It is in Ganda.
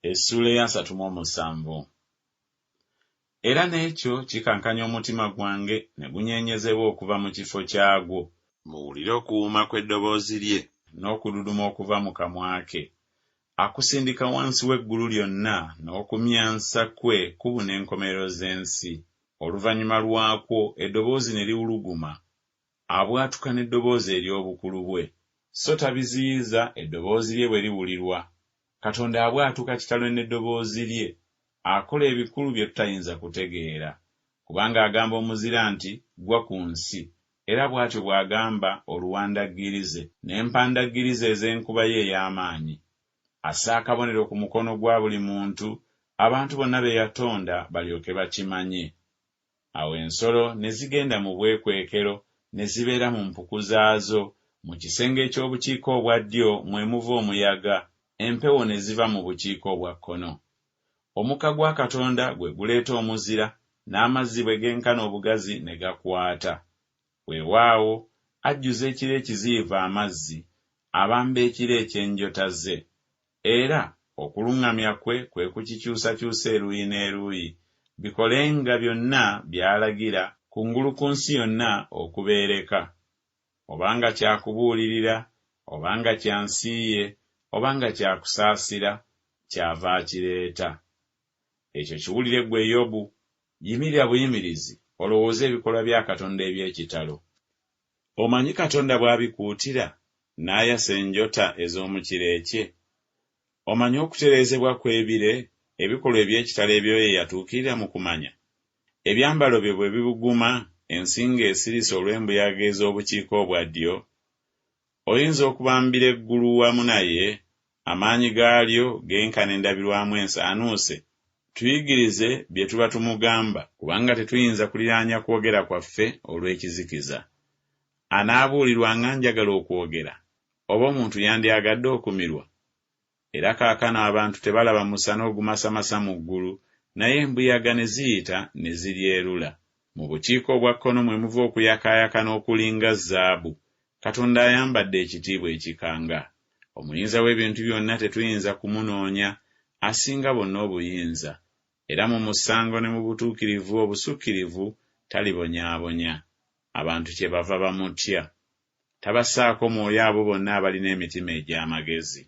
Essula ya 37. Era n'ekyo kikankanya omutima gwange ne gunyeenyezebwa okuva mu kifo kyagwo, muwulire okuwuuma kw'eddoboozi lye n'okududuma okuva mu kamwa ke. Akusindika wansi w'eggulu lyonna n'okumyansa kwe kubuna enkomerero z'ensi. Oluvannyuma lwakwo eddoboozi ne liwuluguma, abwatuka n'eddoboozi ery'obukulu bwe, so tabiziyiza eddoboozi lye bwe liwulirwa. Katonda abwatuka kitalo n'eddoboozi lye, akola ebikulu bye tutayinza kutegeera, kubanga agamba omuzira nti gwa ku nsi, era bw'atyo bw'agamba oluwandaggirize n'empandaggirize ez'enkuba ye ey'amaanyi. Assa akabonero ku mukono gwa buli muntu, abantu bonna be yatonda balyoke bakimanye. Awo ensolo ne zigenda mu bwekwekero ne zibeera mu mpuku zaazo, mu kisenge eky'obukiika obwa ddyo mwe muva omuyaga, empewo ne ziva mu bukiika obwa kkono. Omukka gwa Katonda gwe guleeta omuzira, n'amazzi bwe genkana obugazi ne gakwata. Weewaawo ajjuza ekire ekiziyiva amazzi, abamba ekire eky'enjota ze. Era okuluŋŋamya kwe kukikyusakyusa eruuyi n'eruuyi, bikolenga byonna by'alagira kungulu ku nsi yonna okubeereka. Obanga kyakubuulirira, obanga kyansiiye, obanga kyakusaasira, kyava akireeta. Ekyo kiwulire ggwe Yobu, yimirira buyimirizi, olowooze ebikolwa bya Katonda eby'ekitalo. Omanyi Katonda bw'abikuutira, n'ayasa enjota ez'omu kire kye? Omanyi okutereezebwa kw'ebire, ebikolwa eby'ekitalo ebyo ye yatuukirira mu kumanya? Ebyambalo bye bwe bibuguma, ensingo esirisa olw'embuyaga ez'obukiika obwa ddyo? Oyinza okubambira eggulu wamu naye, amaanyi gaalyo genkana endabirwamu ensaanuuse? Tuyigirize bye tuba tumugamba, kubanga tetuyinza kuliraanya kwogera kwaffe olw'ekizikiza. Anaabuulirwanga njagala okwogera, oba omuntu yandyagadde okumirwa? Era kaakano abantu tebalaba musana ogumasamasa mu ggulu, naye embuyaga ne ziyita ne ziryerula. Mu bukiika obwa kkono mwe muva okuyakaayaka n'okulinga zaabu. Katonda ayambadde ekitiibwa ekikanga. Omuyinza w'ebintu byonna tetuyinza kumunoonya, asinga bonna obuyinza. Era mu musango ne mu butuukirivu obusukkirivu talibonyaabonya. Abantu kyebava bamutya. Tabassaako mwoyo abo bonna abalina emitima egy'amagezi.